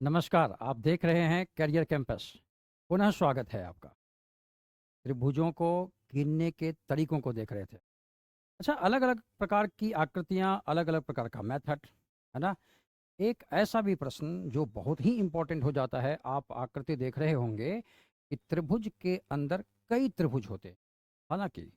नमस्कार, आप देख रहे हैं करियर कैंपस। पुनः स्वागत है आपका। त्रिभुजों को गिनने के तरीकों को देख रहे थे। अच्छा, अलग-अलग प्रकार की आकृतियाँ, अलग-अलग प्रकार का मेथड, है ना? एक ऐसा भी प्रश्न जो बहुत ही इम्पोर्टेंट हो जाता है, आप आकृति देख रहे होंगे कि त्रिभुज के अंदर कई त्रिभुज होते हैं। हालाँकि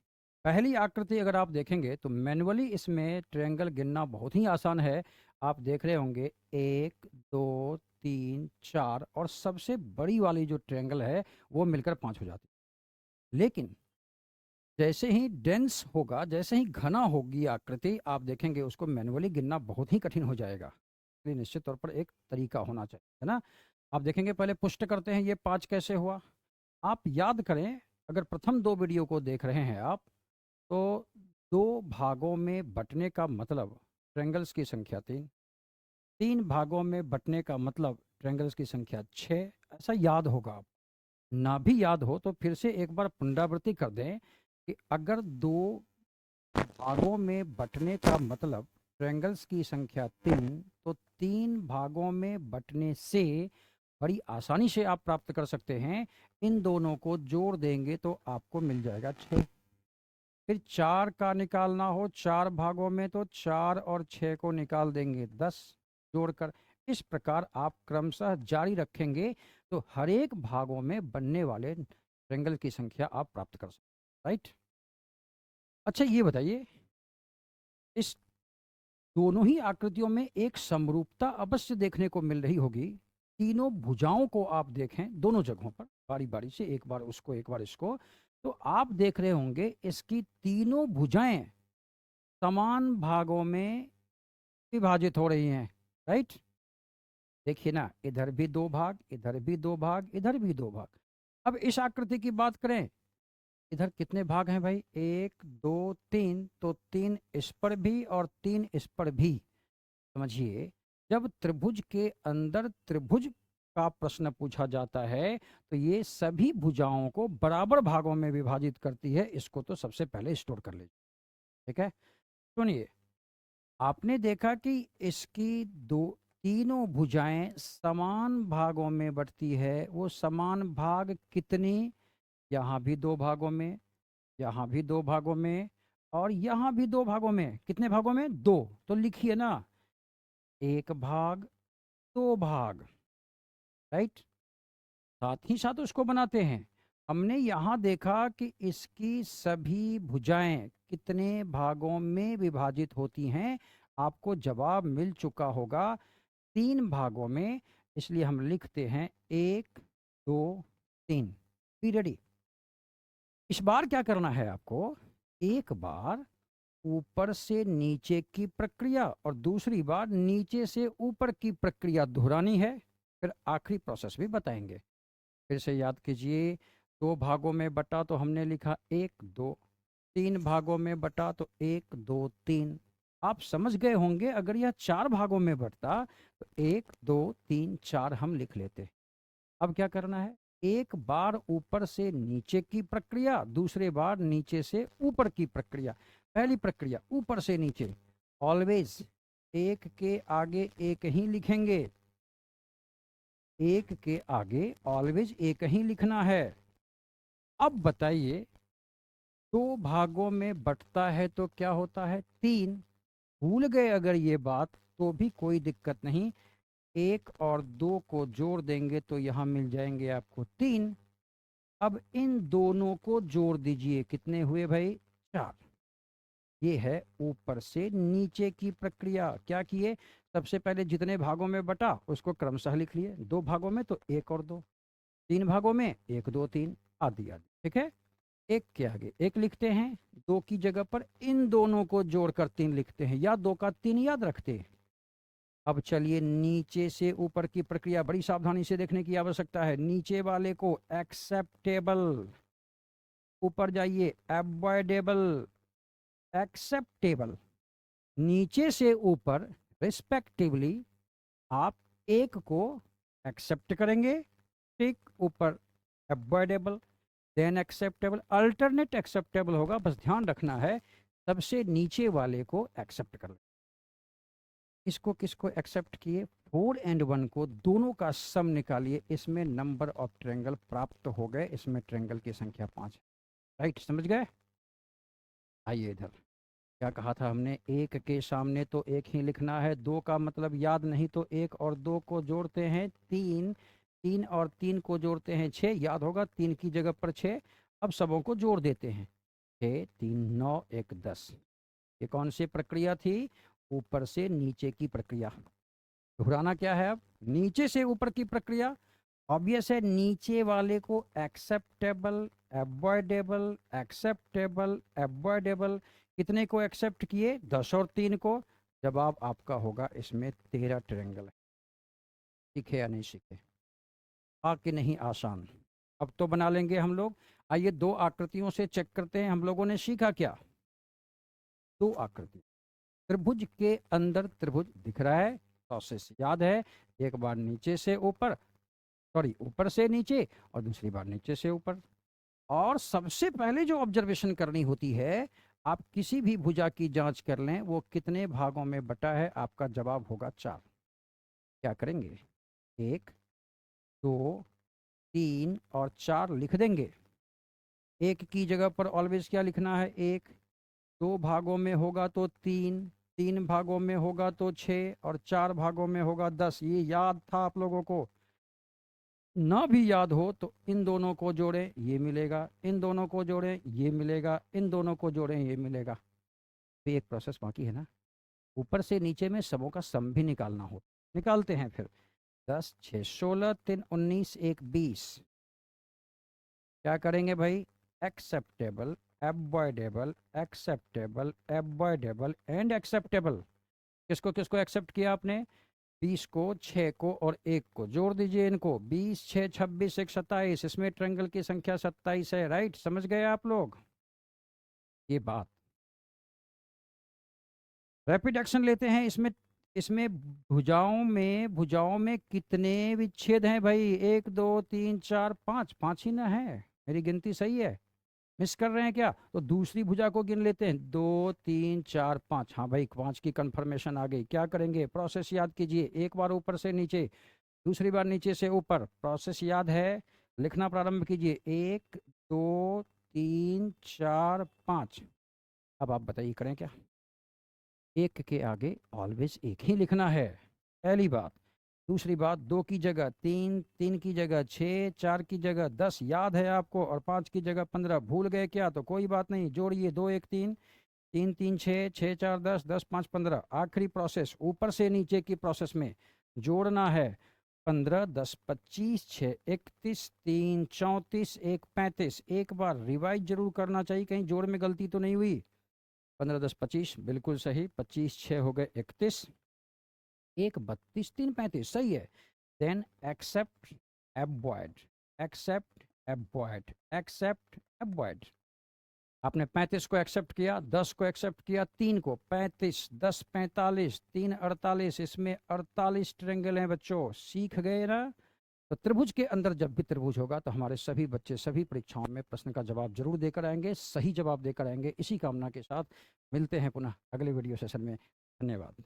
पहली आकृति अगर आप देखेंगे तो मैनुअली इसमें ट्रायंगल गिनना बहुत ही आसान है। आप देख रहे होंगे 1, 2, 3, 4 और सबसे बड़ी वाली जो ट्रायंगल है वो मिलकर 5 हो जाती है। लेकिन जैसे ही डेंस होगा, जैसे ही घना होगी आकृति, आप देखेंगे उसको मैनुअली गिनना बहुत ही कठिन हो जाएगा। इसलिए निश्चित तौर पर एक तरीका होना चाहिए, है ना? आप देखेंगे, पहले पुष्ट करते हैं ये 5 कैसे हुआ। आप याद करें, अगर प्रथम 2 वीडियो को देख रहे हैं आप, तो 2 भागों में बँटने का मतलब ट्रायंगल्स की संख्या 3, 3 भागों में बँटने का मतलब ट्रायंगल्स की संख्या 6, ऐसा याद होगा आप। ना भी याद हो तो फिर से एक बार पुनरावृत्ति कर दें कि अगर 2 भागों में बँटने का मतलब ट्रायंगल्स की संख्या 3, तो 3 भागों में बँटने से बड़ी आसानी से आप प्राप्त कर सकते हैं। इन दोनों को जोड़ देंगे तो आपको मिल जाएगा 6। फिर 4 का निकालना हो 4 भागों में तो 4 और 6 को निकाल देंगे 10 जोड़कर। इस प्रकार आप क्रमशः जारी रखेंगे तो हर एक भागों में बनने वाले ट्रायंगल की संख्या आप प्राप्त कर सकते हैं, राइट? अच्छा, ये बताइए, इस दोनों ही आकृतियों में एक समरूपता अवश्य देखने को मिल रही होगी। तीनों भुजाओं को आप देखें दोनों जगहों पर बारी बारी से, एक बार उसको एक बार इसको, तो आप देख रहे होंगे इसकी तीनों भुजाएं समान भागों में विभाजित हो रही हैं, राइट? देखिए ना, इधर भी 2 भाग, इधर भी 2 भाग, इधर भी 2 भाग। अब इस आकृति की बात करें, इधर कितने भाग हैं भाई? 1, 2, 3, तो 3 इस पर भी और 3 इस पर भी। समझिए, जब त्रिभुज के अंदर त्रिभुज का प्रश्न पूछा जाता है तो ये सभी भुजाओं को बराबर भागों में विभाजित करती है। इसको तो सबसे पहले स्टोर कर लीजिए, ठीक है? सुनिए, आपने देखा कि इसकी दो तीनों भुजाएं समान भागों में बंटती है। वो समान भाग कितनी? यहाँ भी 2 भागों में, यहाँ भी 2 भागों में और यहाँ भी 2 भागों में। कितने भागों में? 2। तो लिखिए ना, 1 भाग, 2 भाग, राइट? साथ ही साथ उसको बनाते हैं। हमने यहाँ देखा कि इसकी सभी भुजाएं कितने भागों में विभाजित होती हैं। आपको जवाब मिल चुका होगा, 3 भागों में। इसलिए हम लिखते हैं 1, 2, 3। Be ready. इस बार क्या करना है आपको? एक बार ऊपर से नीचे की प्रक्रिया और दूसरी बार नीचे से ऊपर की प्रक्रिया दोहरानी है। फिर आखिरी प्रोसेस भी बताएंगे। फिर से याद कीजिए, 2 भागों में बटा तो हमने लिखा 1, 2, 3 भागों में बटा तो 1, 2, 3। आप समझ गए होंगे, अगर यह 4 भागों में बटता तो 1, 2, 3, 4 हम लिख लेते। अब क्या करना है? एक बार ऊपर से नीचे की प्रक्रिया, दूसरे बार नीचे से ऊपर की प्रक्रिया। पहली प्रक्रिया ऊपर से नीचे, ऑलवेज एक के आगे एक ही लिखेंगे। एक के आगे ऑलवेज एक ही लिखना है। अब बताइए, 2 भागों में बटता है तो क्या होता है? 3। भूल गए अगर ये बात तो भी कोई दिक्कत नहीं। 1 और 2 को जोड़ देंगे तो यहाँ मिल जाएंगे आपको 3। अब इन दोनों को जोड़ दीजिए, कितने हुए भाई? 4। ये है ऊपर से नीचे की प्रक्रिया। क्या किए? सबसे पहले जितने भागों में बटा उसको क्रमशः लिख लिए। 2 भागों में तो 1 और 2, 3 भागों में 1, 2, 3, आदि आदि, ठीक है? एक के आगे एक लिखते हैं, 2 की जगह पर इन दोनों को जोड़कर 3 लिखते हैं, या 2 का 3 याद रखते हैं। अब चलिए, नीचे से ऊपर की प्रक्रिया बड़ी सावधानी से देखने की आवश्यकता है। नीचे वाले को एक्सेप्टेबल, ऊपर जाइए अवॉइडेबल, एक्सेप्टेबल। नीचे से ऊपर रिस्पेक्टिवली आप एक को एक्सेप्ट करेंगे, ठीक, ऊपर avoidable, then acceptable, alternate acceptable होगा। बस ध्यान रखना है, सबसे नीचे वाले को एक्सेप्ट कर लें। इसको किसको एक्सेप्ट किए, 4 and 1 को, दोनों का सम निकालिए, इसमें नंबर ऑफ ट्रायंगल प्राप्त हो गए, इसमें ट्रायंगल की संख्या 5 है। राइट, समझ गए। आइए इधर, क्या कहा था हमने, एक के सामने तो एक ही लिखना है, दो का मतलब याद नहीं तो एक और दो को जोड़ते हैं 3, 3 और 3 को जोड़ते हैं 6, याद होगा 3 की जगह पर 6। अब सबों को जोड़ देते हैं, 6 3 9 1 10। ये कौन सी प्रक्रिया थी, ऊपर से नीचे की प्रक्रिया। दोहराना क्या है, अब नीचे से ऊपर की प्रक्रिया। ऑब्वियस है, नीचे वाले को एक्सेप्टेबल, अवॉइडेबल, एक्सेप्टेबल, अवॉइडेबल, कितने को एक्सेप्ट किए, 10 और 3 को। जवाब आपका होगा इसमें 13 ट्रायंगल है। सीखे या नहीं सीखे, कि नहीं आसान। अब तो बना लेंगे हम लोग। आइए दो आकृतियों से चेक करते हैं हम लोगों ने सीखा क्या। दो आकृति, त्रिभुज के अंदर त्रिभुज दिख रहा है, प्रोसेस याद है, एक बार नीचे से ऊपर, सॉरी ऊपर से नीचे, और दूसरी बार नीचे से ऊपर। और सबसे पहले जो ऑब्जर्वेशन करनी होती है, आप किसी भी भुजा की जांच कर लें वो कितने भागों में बटा है, आपका जवाब होगा 4। क्या करेंगे, 1 2 3 और 4 लिख देंगे। एक की जगह पर ऑलवेज क्या लिखना है, 1, 2 भागों में होगा तो 3, 3 भागों में होगा तो 6, और 4 भागों में होगा 10। ये याद था आप लोगों को, ना भी याद हो तो इन दोनों को जोड़ें ये मिलेगा, इन दोनों को जोड़ें ये मिलेगा, इन दोनों को जोड़ें ये मिलेगा। तो एक प्रोसेस बाकी है ना, ऊपर से नीचे में सबों का सम भी निकालना हो, निकालते हैं फिर। 10 6 16 3 19 1 20। क्या करेंगे भाई, acceptable, avoidable, acceptable, avoidable and acceptable. किसको किसको एक्सेप्ट किया आपने, 20 को, 6 को और 1 को, जोड़ दीजिए इनको, 20 6 26 1 27। इसमें ट्रायंगल की संख्या 27 है। राइट, समझ गए आप लोग ये बात। रैपिड एक्शन लेते हैं इसमें। इसमें भुजाओं में कितने विच्छेद हैं भाई, 1 2 3 4 5, 5 ही ना है, मेरी गिनती सही है, मिस कर रहे हैं क्या, तो दूसरी भुजा को गिन लेते हैं, 2 3 4 5। हाँ भाई 5 की कंफर्मेशन आ गई। क्या करेंगे, प्रोसेस याद कीजिए, एक बार ऊपर से नीचे, दूसरी बार नीचे से ऊपर। प्रोसेस याद है, लिखना प्रारंभ कीजिए, 1 2 3 4 5। अब आप बताइए करें क्या, एक के आगे ऑलवेज एक ही लिखना है, पहली बात। दूसरी बात, 2 की जगह 3, 3 की जगह 6, 4 की जगह 10 याद है आपको, और 5 की जगह 15। भूल गए क्या, तो कोई बात नहीं, जोड़िए, 2 1 3, 3 3 6, 6 4 10, 10 5 15। आखिरी प्रोसेस ऊपर से नीचे की प्रोसेस में जोड़ना है, 15 10 25 6 31 3 34 1 35। एक बार रिवाइज जरूर करना चाहिए, कहीं जोड़ में गलती तो नहीं हुई। 15 10 25 बिल्कुल सही, 25 6 हो गए 31, 1 32 3 35 सही है। Then accept, avoid, accept, avoid, accept, avoid. आपने 35 को एक्सेप्ट किया, 10 को एक्सेप्ट किया, 3 को, 35 10 45 3 48। इसमें 48 ट्रायंगल हैं बच्चों, सीख गए ना। तो त्रिभुज के अंदर जब भी त्रिभुज होगा तो हमारे सभी बच्चे सभी परीक्षाओं में प्रश्न का जवाब जरूर देकर आएंगे, सही जवाब देकर आएंगे। इसी कामना के साथ मिलते हैं पुनः अगले वीडियो सेशन में। धन्यवाद।